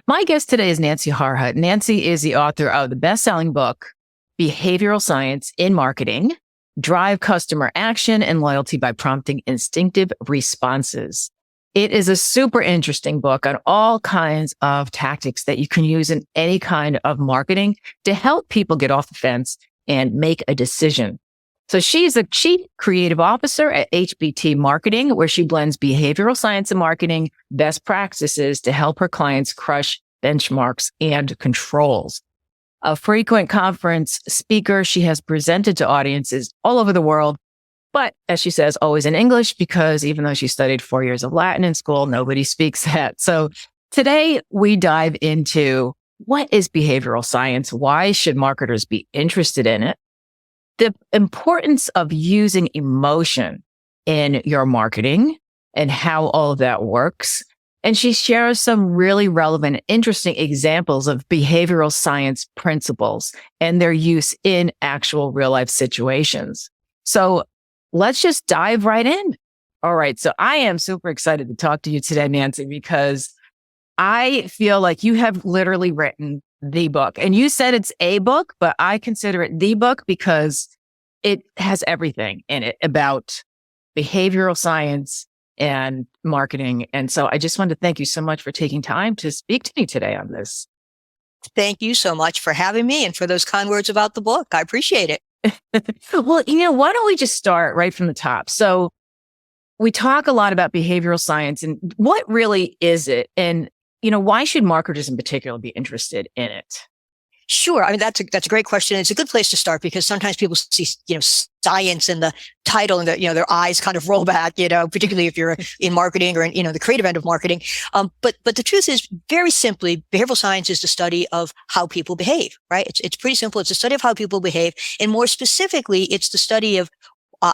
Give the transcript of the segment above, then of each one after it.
My guest today is Nancy Harhut. Nancy is the author of the best-selling book, Behavioral Science in Marketing, Drive Customer Action and Loyalty by Prompting Instinctive Responses. It is a super interesting book on all kinds of tactics that you can use in any kind of marketing to help people get off the fence and make a decision. So she's the chief creative officer at HBT Marketing, where she blends behavioral science and marketing best practices to help her clients crush benchmarks and controls. A frequent conference speaker, she has presented to audiences all over the world, but as she says, always in English, because even though she studied 4 years of Latin in school, nobody speaks that. So today we dive into what is behavioral science? Why should marketers be interested in it? The importance of using emotion in your marketing and how all of that works. And she shares some really relevant, interesting examples of behavioral science principles and their use in actual real life situations. So let's just dive right in. All right. So I am super excited to talk to you today, Nancy, because I feel like you have literally written the book. And you said it's a book, but I consider it the book because it has everything in it about behavioral science and marketing. And so I just wanted to thank you so much for taking time to speak to me today on this. Thank you so much for having me and for those kind words about the book. I appreciate it. Well, why don't we just start right from the top? So we talk a lot about behavioral science and what really is it? And, why should marketers in particular be interested in it? Sure. I mean, that's a great question. It's a good place to start because sometimes people see, science in the title and their eyes kind of roll back, particularly if you're in marketing or in, the creative end of marketing. But the truth is, very simply, behavioral science is the study of how people behave, right? It's pretty simple. It's a study of how people behave. And more specifically, it's the study of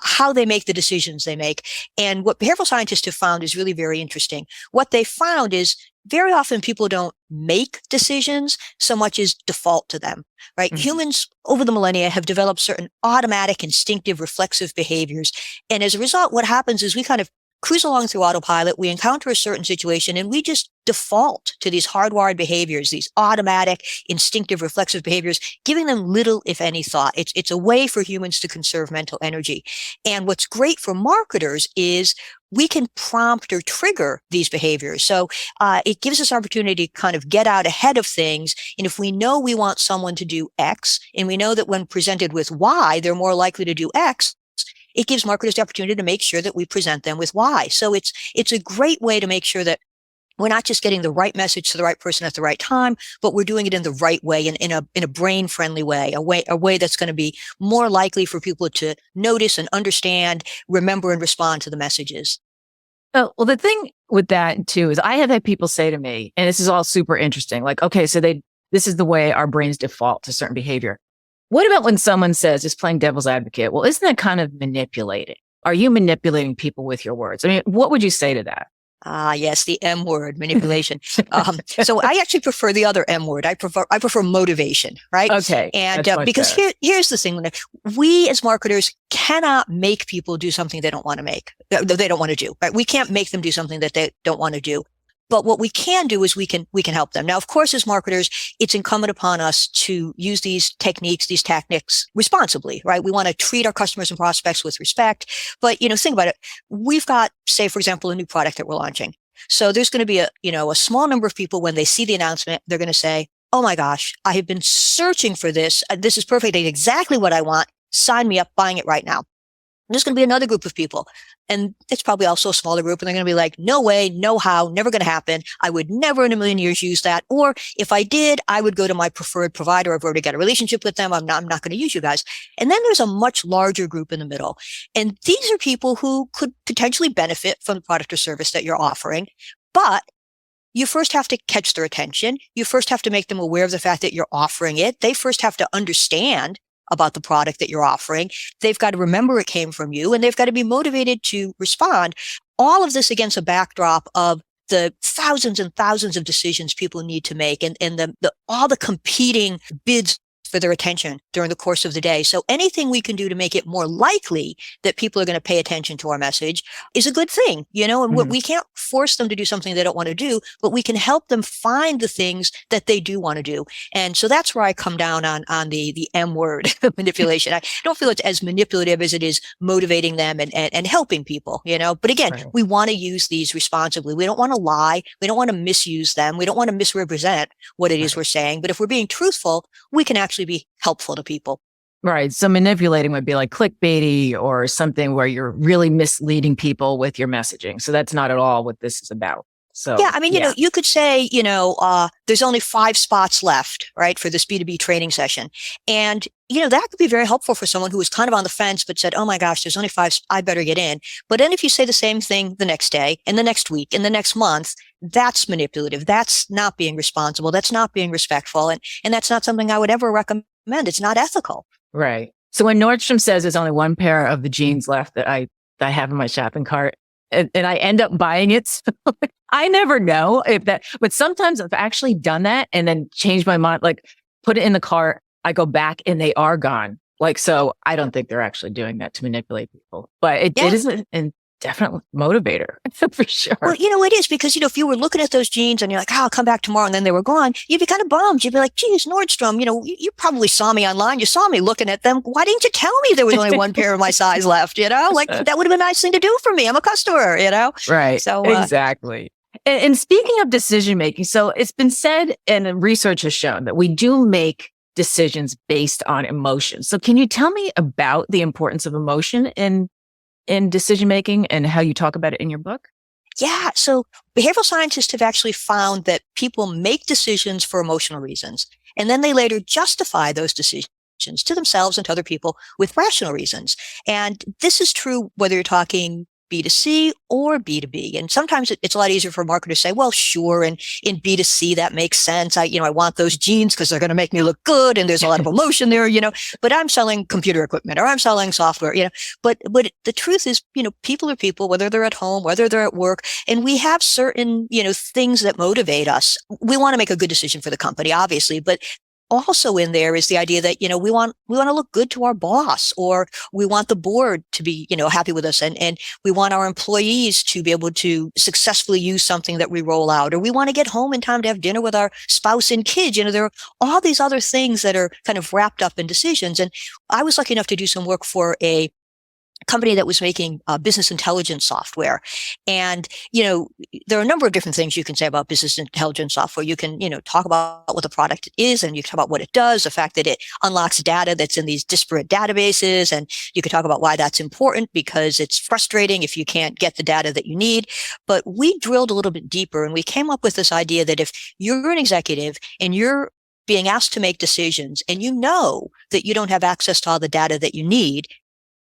how they make the decisions they make. And what behavioral scientists have found is really very interesting. What they found is very often people don't make decisions so much as default to them, right? Mm-hmm. Humans over the millennia have developed certain automatic, instinctive, reflexive behaviors. And as a result, what happens is we kind of cruise along through autopilot. We encounter a certain situation and we just default to these hardwired behaviors, these automatic, instinctive, reflexive behaviors, giving them little, if any, thought. It's a way for humans to conserve mental energy. And what's great for marketers is we can prompt or trigger these behaviors. So it gives us opportunity to kind of get out ahead of things. And if we know we want someone to do X, and we know that when presented with Y, they're more likely to do X, it gives marketers the opportunity to make sure that we present them with Y. So it's a great way to make sure that we're not just getting the right message to the right person at the right time, but we're doing it in the right way, in a brain-friendly way, a way that's going to be more likely for people to notice and understand, remember, and respond to the messages. Well, the thing with that too is I have had people say to me, and this is all super interesting, like, okay, so this is the way our brains default to certain behavior. What about when someone says, just playing devil's advocate, well, isn't that kind of manipulating? Are you manipulating people with your words? I mean, what would you say to that? Yes, the M word, manipulation. So I actually prefer the other M word. I prefer motivation, right? Okay. And because here's the thing: we as marketers cannot make people do something they don't want to they don't want to do. Right? We can't make them do something that they don't want to do. But what we can do is we can help them. Now, of course, as marketers, it's incumbent upon us to use these tactics responsibly, right? We want to treat our customers and prospects with respect. But, think about it. We've got, say, for example, a new product that we're launching. So there's going to be a small number of people when they see the announcement, they're going to say, oh my gosh, I have been searching for this. This is perfect. It's exactly what I want. Sign me up, buying it right now. There's going to be another group of people, and it's probably also a smaller group, and they're going to be like, no way, no how, never going to happen. I would never in a million years use that. Or if I did, I would go to my preferred provider. I've already got a relationship with them. I'm not going to use you guys. And then there's a much larger group in the middle. And these are people who could potentially benefit from the product or service that you're offering. But you first have to catch their attention. You first have to make them aware of the fact that you're offering it. They first have to understand about the product that you're offering. They've got to remember it came from you, and they've got to be motivated to respond. All of this against a backdrop of the thousands and thousands of decisions people need to make, and all the competing bids for their attention during the course of the day. So anything we can do to make it more likely that people are going to pay attention to our message is a good thing, and we can't force them to do something they don't want to do, but we can help them find the things that they do want to do. And so that's where I come down on the M word manipulation. I don't feel it's as manipulative as it is motivating them and helping people, but again, Right. we want to use these responsibly. We don't want to lie. We don't want to misuse them. We don't want to misrepresent what it is Right. we're saying. But if we're being truthful, we can actually be helpful to people. Right. So manipulating would be like clickbaity or something where you're really misleading people with your messaging. So that's not at all what this is about. So Yeah, I mean, you could say, there's only 5 spots left, right, for this B2B training session. And, that could be very helpful for someone who was kind of on the fence, but said, oh my gosh, there's only 5, I better get in. But then if you say the same thing the next day and the next week and the next month, that's manipulative. That's not being responsible. That's not being respectful. And that's not something I would ever recommend. It's not ethical. Right. So when Nordstrom says there's only one pair of the jeans left that I have in my shopping cart and I end up buying it, so I never know if that, but sometimes I've actually done that and then changed my mind, like put it in the cart. I go back and they are gone. Like, so I don't think they're actually doing that to manipulate people, but it is a definite motivator for sure. Well, it is because, if you were looking at those jeans and you're like, oh, I'll come back tomorrow and then they were gone, you'd be kind of bummed. You'd be like, geez, Nordstrom, you probably saw me online. You saw me looking at them. Why didn't you tell me there was only one pair of my size left? Like that would have been a nice thing to do for me. I'm a customer, Right. So exactly. And speaking of decision making, so it's been said and research has shown that we do make decisions based on emotion. So can you tell me about the importance of emotion in decision making and how you talk about it in your book? Yeah. So behavioral scientists have actually found that people make decisions for emotional reasons, and then they later justify those decisions to themselves and to other people with rational reasons. And this is true whether you're talking B2C or B2B. And sometimes it's a lot easier for marketers to say, well, sure. And in B2C, that makes sense. I want those jeans because they're going to make me look good. And there's a lot of emotion there, but I'm selling computer equipment or I'm selling software, but the truth is, people are people, whether they're at home, whether they're at work, and we have certain, things that motivate us. We want to make a good decision for the company, obviously, but also in there is the idea that, we want to look good to our boss, or we want the board to be, happy with us. And we want our employees to be able to successfully use something that we roll out, or we want to get home in time to have dinner with our spouse and kids. There are all these other things that are kind of wrapped up in decisions. And I was lucky enough to do some work for a company that was making business intelligence software. And, there are a number of different things you can say about business intelligence software. You can, talk about what the product is, and you can talk about what it does, the fact that it unlocks data that's in these disparate databases. And you can talk about why that's important, because it's frustrating if you can't get the data that you need. But we drilled a little bit deeper and we came up with this idea that if you're an executive and you're being asked to make decisions and that you don't have access to all the data that you need,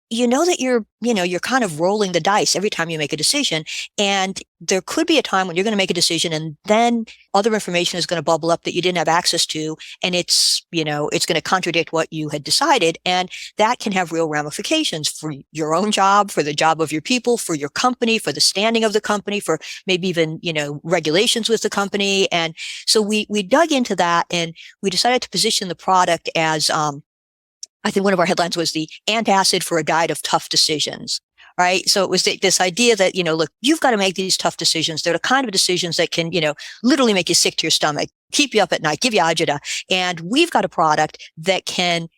that you're kind of rolling the dice every time you make a decision. And there could be a time when you're going to make a decision and then other information is going to bubble up that you didn't have access to. And it's going to contradict what you had decided. And that can have real ramifications for your own job, for the job of your people, for your company, for the standing of the company, for maybe even, regulations with the company. And so we dug into that and we decided to position the product as, I think one of our headlines was the antacid for a guide of tough decisions, right? So it was this idea that, look, you've got to make these tough decisions. They're the kind of decisions that can, literally make you sick to your stomach, keep you up at night, give you agita. And we've got a product that can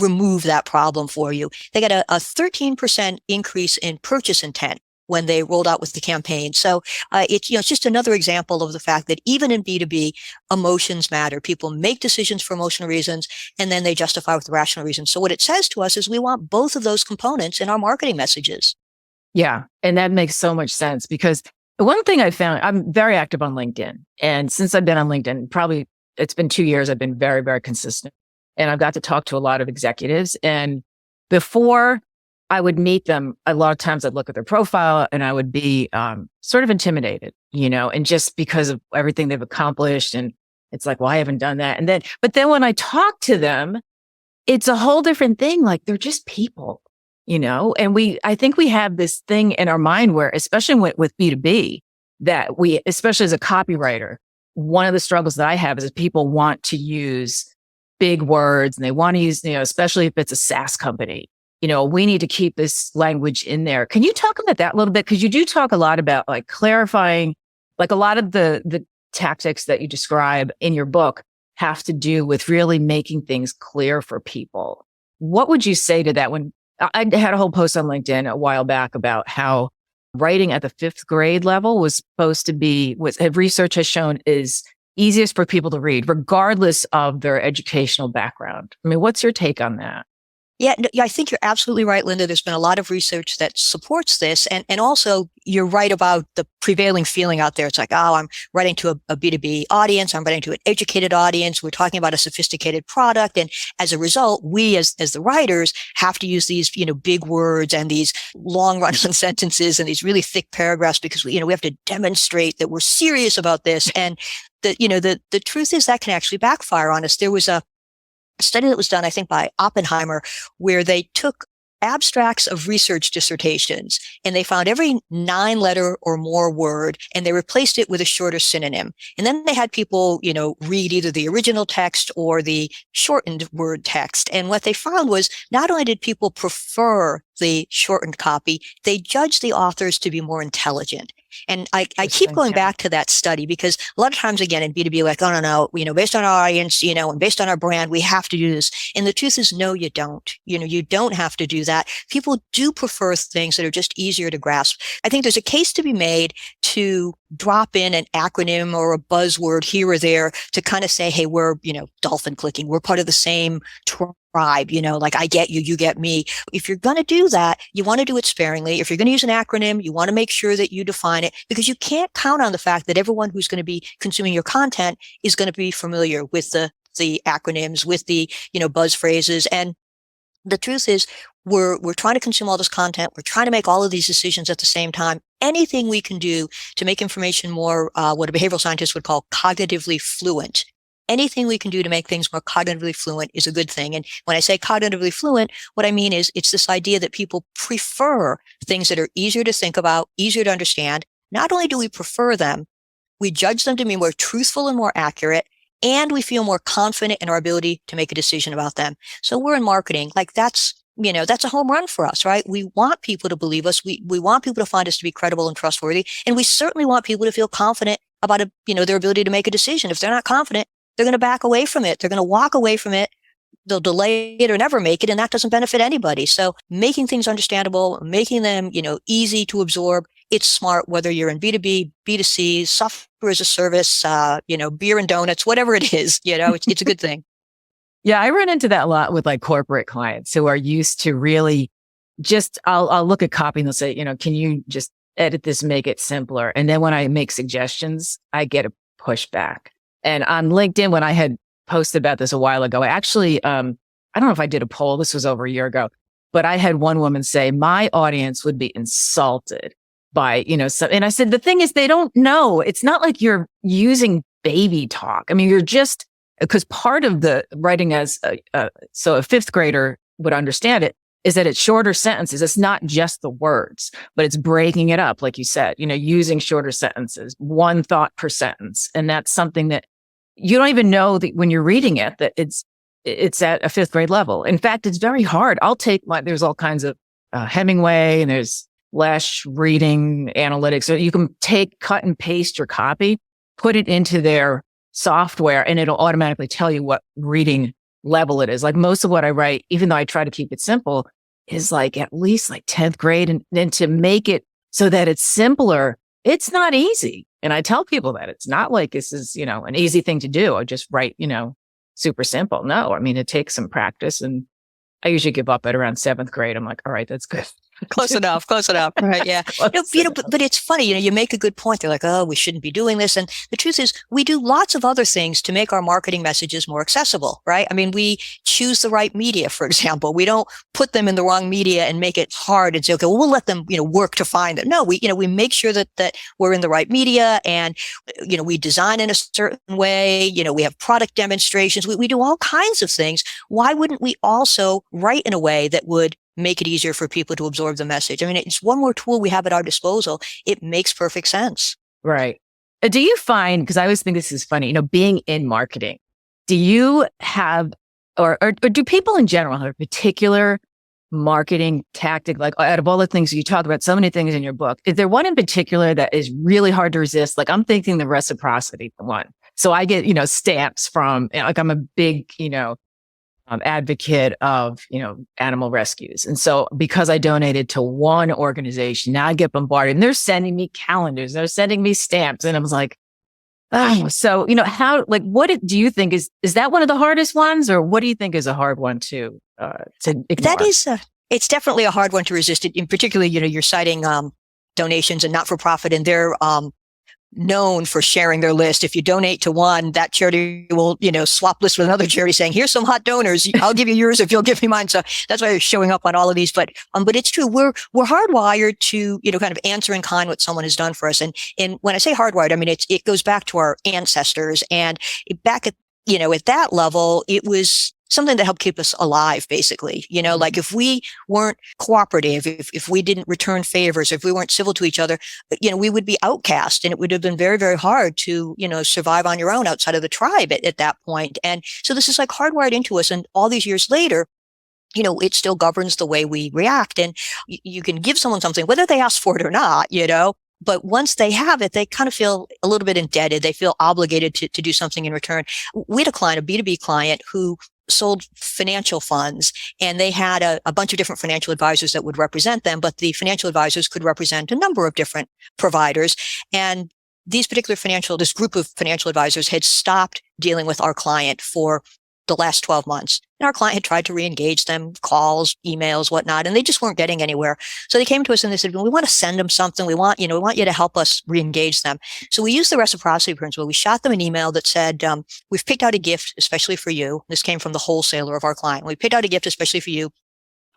remove that problem for you. They got a 13% increase in purchase intent when they rolled out with the campaign. So it's just another example of the fact that even in B2B, emotions matter. People make decisions for emotional reasons, and then they justify with rational reasons. So what it says to us is we want both of those components in our marketing messages. Yeah. And that makes so much sense, because the one thing I found, I'm very active on LinkedIn. And since I've been on LinkedIn, probably it's been 2 years, I've been very, very consistent. And I've got to talk to a lot of executives. And before I would meet them, a lot of times I'd look at their profile and I would be sort of intimidated, and just because of everything they've accomplished. And it's like, well, I haven't done that. But then when I talk to them, it's a whole different thing. Like they're just people, and I think we have this thing in our mind where, especially with B2B, that especially as a copywriter, one of the struggles that I have is that people want to use big words and they want to use, especially if it's a SaaS company, we need to keep this language in there. Can you talk about that a little bit? Because you do talk a lot about like clarifying, like a lot of the tactics that you describe in your book have to do with really making things clear for people. What would you say to that? When I had a whole post on LinkedIn a while back about how writing at the 5th grade level was supposed to be, what research has shown is easiest for people to read, regardless of their educational background. I mean, what's your take on that? Yeah, I think you're absolutely right, Linda. There's been a lot of research that supports this. And also you're right about the prevailing feeling out there. It's like, oh, I'm writing to a B2B audience. I'm writing to an educated audience. We're talking about a sophisticated product. And as a result, we as the writers have to use these, big words and these long run sentences and these really thick paragraphs because we have to demonstrate that we're serious about this. And the truth is that can actually backfire on us. There was a study that was done, I think, by Oppenheimer, where they took abstracts of research dissertations and they found every 9-letter or more word and they replaced it with a shorter synonym. And then they had people, read either the original text or the shortened word text. And what they found was not only did people prefer the shortened copy, they judged the authors to be more intelligent. And I keep going back to that study because a lot of times, again, in B2B, like, oh, no, based on our audience, and based on our brand, we have to do this. And the truth is, no, you don't. You don't have to do that. People do prefer things that are just easier to grasp. I think there's a case to be made to drop in an acronym or a buzzword here or there to kind of say, hey, we're, dolphin clicking. We're part of the same tribe, like I get you, you get me. If you're going to do that, you want to do it sparingly. If you're going to use an acronym, you want to make sure that you define it because you can't count on the fact that everyone who's going to be consuming your content is going to be familiar with the acronyms, with the, buzz phrases. And the truth is we're trying to consume all this content. We're trying to make all of these decisions at the same time. Anything we can do to make information more, what a behavioral scientist would call cognitively fluent. Anything we can do to make things more cognitively fluent is a good thing. And when I say cognitively fluent, what I mean is it's this idea that people prefer things that are easier to think about, easier to understand. Not only do we prefer them, we judge them to be more truthful and more accurate, and we feel more confident in our ability to make a decision about them. So we're in marketing, like that's a home run for us, right? We want people to believe us. We want people to find us to be credible and trustworthy. And we certainly want people to feel confident about their ability to make a decision. If they're not confident, they're going to back away from it. They're going to walk away from it. They'll delay it or never make it. And that doesn't benefit anybody. So making things understandable, making them, easy to absorb. It's smart, whether you're in B2B, B2C, software as a service, beer and donuts, whatever it is, it's a good thing. Yeah. I run into that a lot with like corporate clients who are used to really just, I'll look at copy and they'll say, can you just edit this, make it simpler? And then when I make suggestions, I get a pushback. And on LinkedIn, when I had posted about this a while ago, I actually, I don't know if I did a poll, this was over a year ago, but I had one woman say, my audience would be insulted by, and I said, the thing is, they don't know. It's not like you're using baby talk. I mean, you're just, because part of the writing so a 5th grader would understand it, is that it's shorter sentences. It's not just the words, but it's breaking it up. Like you said, using shorter sentences, one thought per sentence. And that's something that you don't even know that when you're reading it, that it's at a 5th grade level. In fact, it's very hard. There's all kinds of Hemingway and there's Lesh reading analytics. So you can cut and paste your copy, put it into their software, and it'll automatically tell you what reading level it is. Like most of what I write, even though I try to keep it simple, is like at least like 10th grade. And then to make it so that it's simpler, it's not easy. And I tell people that it's not like this is, an easy thing to do. I just write, super simple. No, I mean, it takes some practice, and I usually give up at around 7th grade. I'm like, all right, that's good. Close enough. Right. Yeah. But it's funny, you make a good point. They're like, oh, we shouldn't be doing this. And the truth is we do lots of other things to make our marketing messages more accessible, right? I mean, we choose the right media, for example. We don't put them in the wrong media and make it hard and say, okay, well, we'll let them, work to find it. No, we make sure that we're in the right media, and, we design in a certain way. We have product demonstrations. We do all kinds of things. Why wouldn't we also write in a way that would make it easier for people to absorb the message? I mean, it's one more tool we have at our disposal. It makes perfect sense. Right. Do you find, because I always think this is funny, being in marketing, do you have or do people in general have a particular marketing tactic? Like out of all the things you talk about, so many things in your book, is there one in particular that is really hard to resist? Like I'm thinking the reciprocity one. So I get, stamps from, like I'm a big, advocate of, animal rescues. And so because I donated to one organization, now I get bombarded and they're sending me calendars, they're sending me stamps. And I was like, oh, so, what do you think is that one of the hardest ones, or what do you think is a hard one to ignore? That is, it's definitely a hard one to resist. In particularly, you're citing, donations and not-for-profit, and they're, known for sharing their list. If you donate to one, that charity will, swap lists with another charity saying, here's some hot donors. I'll give you yours if you'll give me mine. So that's why they're showing up on all of these. But it's true. We're hardwired to, kind of answer in kind what someone has done for us. And when I say hardwired, I mean, it goes back to our ancestors, and back at that level, it was something that helped keep us alive, basically. Like if we weren't cooperative, if we didn't return favors, if we weren't civil to each other, we would be outcast, and it would have been very, very hard to, survive on your own outside of the tribe at that point. And so this is like hardwired into us. And all these years later, it still governs the way we react. And you can give someone something, whether they ask for it or not, but once they have it, they kind of feel a little bit indebted. They feel obligated to do something in return. We had a client, a B2B client, who sold financial funds, and they had a bunch of different financial advisors that would represent them, but the financial advisors could represent a number of different providers. And this group of financial advisors had stopped dealing with our client for the last 12 months. And our client had tried to re-engage them, calls, emails, whatnot, and they just weren't getting anywhere. So they came to us and they said, well, we want to send them something. We want you to help us re-engage them. So we used the reciprocity principle. We shot them an email that said, we've picked out a gift, especially for you. This came from the wholesaler of our client. We picked out a gift, especially for you.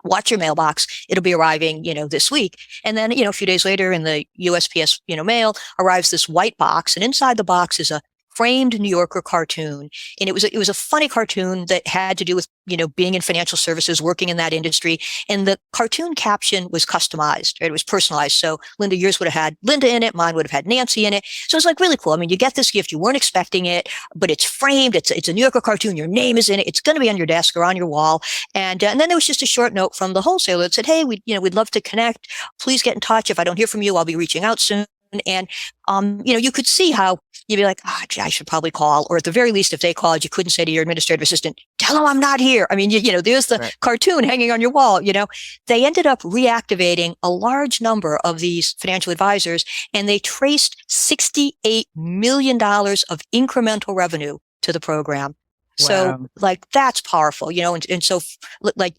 Watch your mailbox. It'll be arriving, this week. And then, a few days later in the USPS, mail arrives this white box, and inside the box is a framed New Yorker cartoon. And it was a funny cartoon that had to do with, being in financial services, working in that industry. And the cartoon caption was customized, right? It was personalized. So Linda, yours would have had Linda in it. Mine would have had Nancy in it. So it's like really cool. I mean, you get this gift, you weren't expecting it, but it's framed. It's a New Yorker cartoon. Your name is in it. It's going to be on your desk or on your wall. And then there was just a short note from the wholesaler that said, hey, we'd love to connect. Please get in touch. If I don't hear from you, I'll be reaching out soon. And, you could see how you'd be like, gee, I should probably call. Or at the very least, if they called, you couldn't say to your administrative assistant, tell them I'm not here. I mean, there's the right cartoon hanging on your wall. They ended up reactivating a large number of these financial advisors, and they traced $68 million of incremental revenue to the program. So that's powerful, and so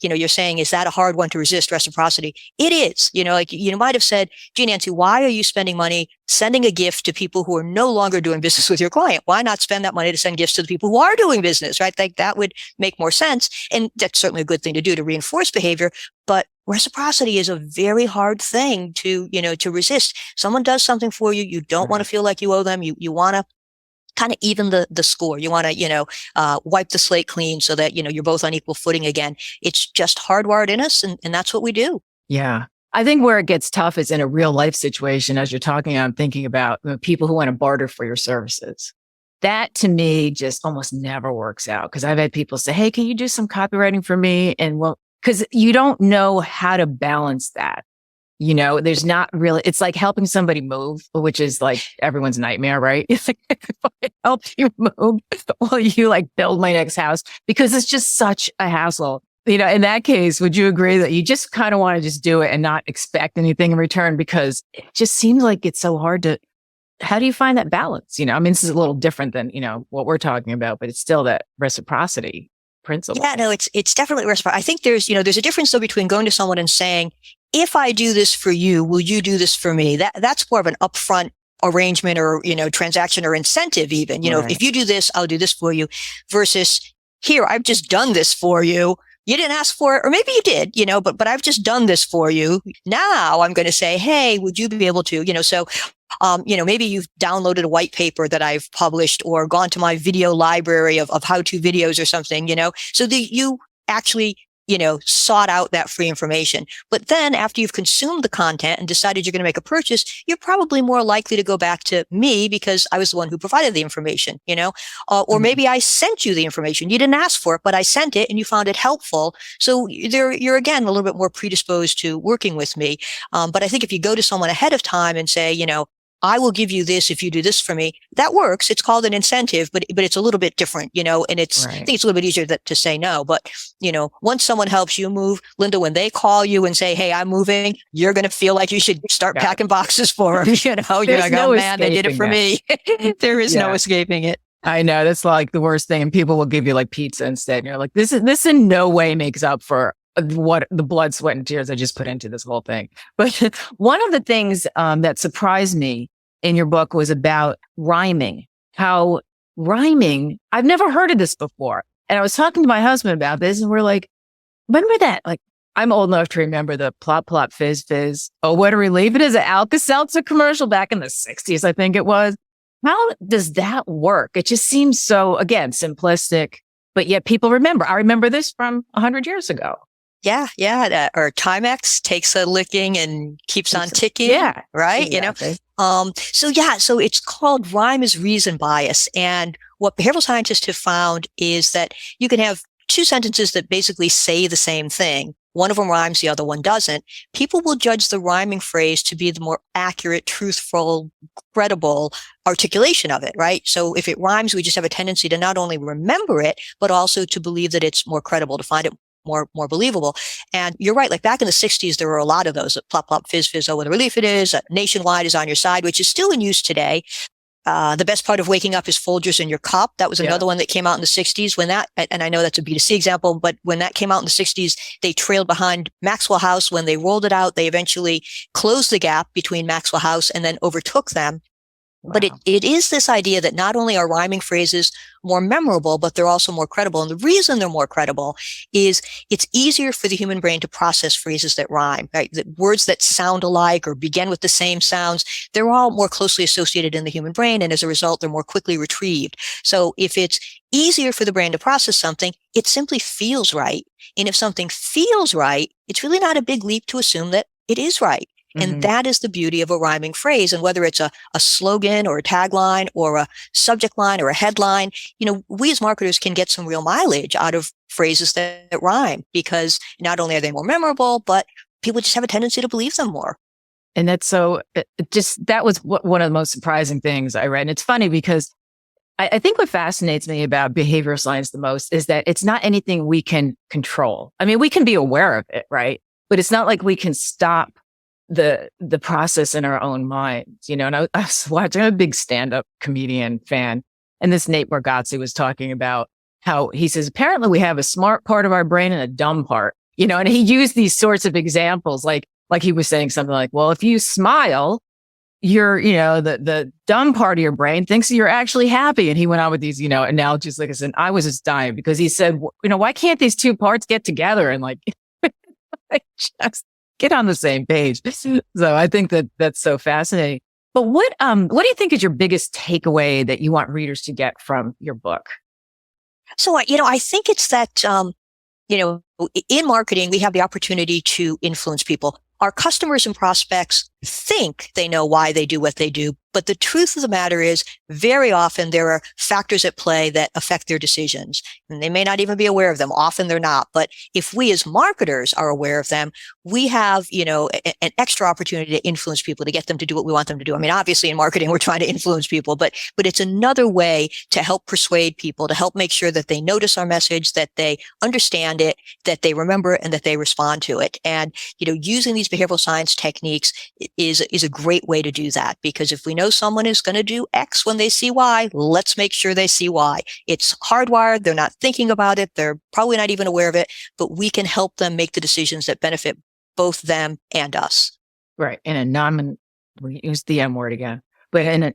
you're saying, is that a hard one to resist, reciprocity? It is, you might have said, gee, Nancy, why are you spending money sending a gift to people who are no longer doing business with your client? Why not spend that money to send gifts to the people who are doing business, right? Like that would make more sense. And that's certainly a good thing to do to reinforce behavior. But reciprocity is a very hard thing to resist. Someone does something for you. You don't want to feel like you owe them. You want to kind of even the score. You want to, wipe the slate clean so that, you're both on equal footing again. It's just hardwired in us. And that's what we do. Yeah. I think where it gets tough is in a real life situation. As you're talking, I'm thinking about people who want to barter for your services. That to me just almost never works out, because I've had people say, hey, can you do some copywriting for me? And because you don't know how to balance that. There's not really, it's like helping somebody move, which is like everyone's nightmare, right? It's like, if I help you move, will you build my next house? Because it's just such a hassle. In that case, would you agree that you just kind of want to just do it and not expect anything in return? Because it just seems like it's so hard how do you find that balance? This is a little different than, what we're talking about, but it's still that reciprocity principle. Yeah, no, it's definitely reciprocity. I think there's a difference though between going to someone and saying, if I do this for you, will you do this for me? That's more of an upfront arrangement or, transaction or incentive even. Right. If you do this, I'll do this for you, versus here, I've just done this for you. You didn't ask for it, or maybe you did, but I've just done this for you. Now I'm going to say, hey, would you be able to, so maybe you've downloaded a white paper that I've published or gone to my video library of how-to videos or something, so that you actually sought out that free information. But then after you've consumed the content and decided you're going to make a purchase, you're probably more likely to go back to me because I was the one who provided the information, or maybe I sent you the information. You didn't ask for it, but I sent it and you found it helpful. So you're again, a little bit more predisposed to working with me. But I think if you go to someone ahead of time and say, I will give you this if you do this for me. That works. It's called an incentive, but it's a little bit different, and I think it's a little bit easier to say no. But, once someone helps you move, Linda, when they call you and say, hey, I'm moving, you're going to feel like you should start packing boxes for them. You're like, oh man, they did it for me. There is no escaping it. I know that's like the worst thing. And people will give you like pizza instead. And you're like, this in no way makes up for what the blood, sweat, and tears I just put into this whole thing. But one of the things that surprised me in your book was about rhyming. How rhyming, I've never heard of this before. And I was talking to my husband about this and we're like, remember that? Like, I'm old enough to remember the plop, plop, fizz, fizz. Oh, what a relief. It is an Alka-Seltzer commercial back in the 60s, I think it was. How does that work? It just seems so, again, simplistic, but yet people remember. I remember this from 100 years ago. Yeah. Or Timex takes a licking and keeps on ticking. Yeah. Right. Exactly. So it's called rhyme is reason bias. And what behavioral scientists have found is that you can have two sentences that basically say the same thing. One of them rhymes, the other one doesn't. People will judge the rhyming phrase to be the more accurate, truthful, credible articulation of it, right? So if it rhymes, we just have a tendency to not only remember it, but also to believe that it's more credible, to find it more believable. And you're right, like back in the 60s, there were a lot of those, plop, plop, fizz, fizz, oh, what a relief it is. Nationwide is on your side, which is still in use today. The best part of waking up is Folgers in your cup. That was another one that came out in the 60s when that, and I know that's a B2C example, but when that came out in the 60s, they trailed behind Maxwell House. When they rolled it out, they eventually closed the gap between Maxwell House and then overtook them. Wow. But it is this idea that not only are rhyming phrases more memorable, but they're also more credible. And the reason they're more credible is it's easier for the human brain to process phrases that rhyme, right? That words that sound alike or begin with the same sounds, they're all more closely associated in the human brain. And as a result, they're more quickly retrieved. So if it's easier for the brain to process something, it simply feels right. And if something feels right, it's really not a big leap to assume that it is right. And that is the beauty of a rhyming phrase. And whether it's a slogan or a tagline or a subject line or a headline, we as marketers can get some real mileage out of phrases that rhyme because not only are they more memorable, but people just have a tendency to believe them more. And that's so, that was one of the most surprising things I read. And it's funny because I think what fascinates me about behavioral science the most is that it's not anything we can control. I mean, we can be aware of it, right? But it's not like we can stop the process in our own minds, and I was watching, I'm a big stand-up comedian fan. And this Nate Bargatze was talking about how he says, apparently we have a smart part of our brain and a dumb part, and he used these sorts of examples, like he was saying something like, well, if you smile, you're, the dumb part of your brain thinks you're actually happy. And he went on with these, analogies. Like I said, I was just dying because he said, why can't these two parts get together and just get on the same page? So I think that's so fascinating. But what do you think is your biggest takeaway that you want readers to get from your book? So, I think it's that, in marketing, we have the opportunity to influence people. Our customers and prospects think they know why they do what they do. But the truth of the matter is very often there are factors at play that affect their decisions. And they may not even be aware of them. Often they're not. But if we as marketers are aware of them, we have, an extra opportunity to influence people, to get them to do what we want them to do. I mean, obviously in marketing, we're trying to influence people, but it's another way to help persuade people, to help make sure that they notice our message, that they understand it, that they remember it, and that they respond to it. And, using these behavioral science techniques is a great way to do that, because if we know someone is going to do X when they see Y, let's make sure they see Y. It's hardwired. They're not thinking about it. They're probably not even aware of it, but we can help them make the decisions that benefit both them and us. Right. We use the M word again, but in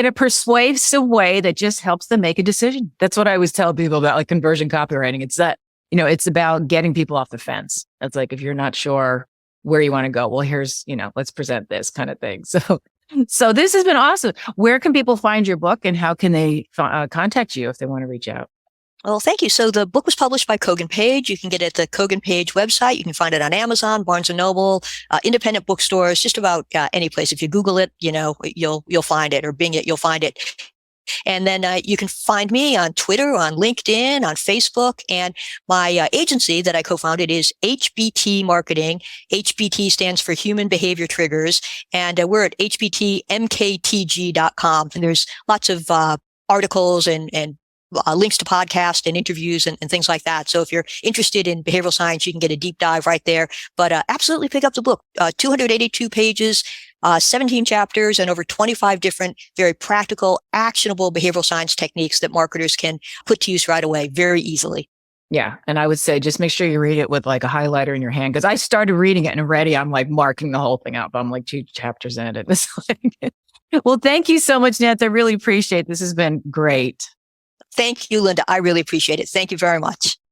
a persuasive way that just helps them make a decision. That's what I always tell people about like conversion copywriting. It's that, it's about getting people off the fence. It's like, if you're not sure where you want to go, well, here's, let's present this kind of thing. So this has been awesome. Where can people find your book and how can they contact you if they want to reach out? Well, thank you. So the book was published by Kogan Page. You can get it at the Kogan Page website. You can find it on Amazon, Barnes and Noble, independent bookstores, just about any place. If you Google it, you'll find it, or Bing it, you'll find it. And then you can find me on Twitter, on LinkedIn, on Facebook. And my agency that I co-founded is HBT Marketing. HBT stands for Human Behavior Triggers. And we're at hbtmktg.com. And there's lots of articles and links to podcasts and interviews and things like that. So if you're interested in behavioral science, you can get a deep dive right there. But absolutely pick up the book. 282 pages, 17 chapters, and over 25 different, very practical, actionable behavioral science techniques that marketers can put to use right away very easily. Yeah. And I would say just make sure you read it with like a highlighter in your hand. Cause I started reading it and already I'm like marking the whole thing out. But I'm like 2 chapters in it. Well, thank you so much, Nancy. I really appreciate it. This has been great. Thank you, Linda. I really appreciate it. Thank you very much.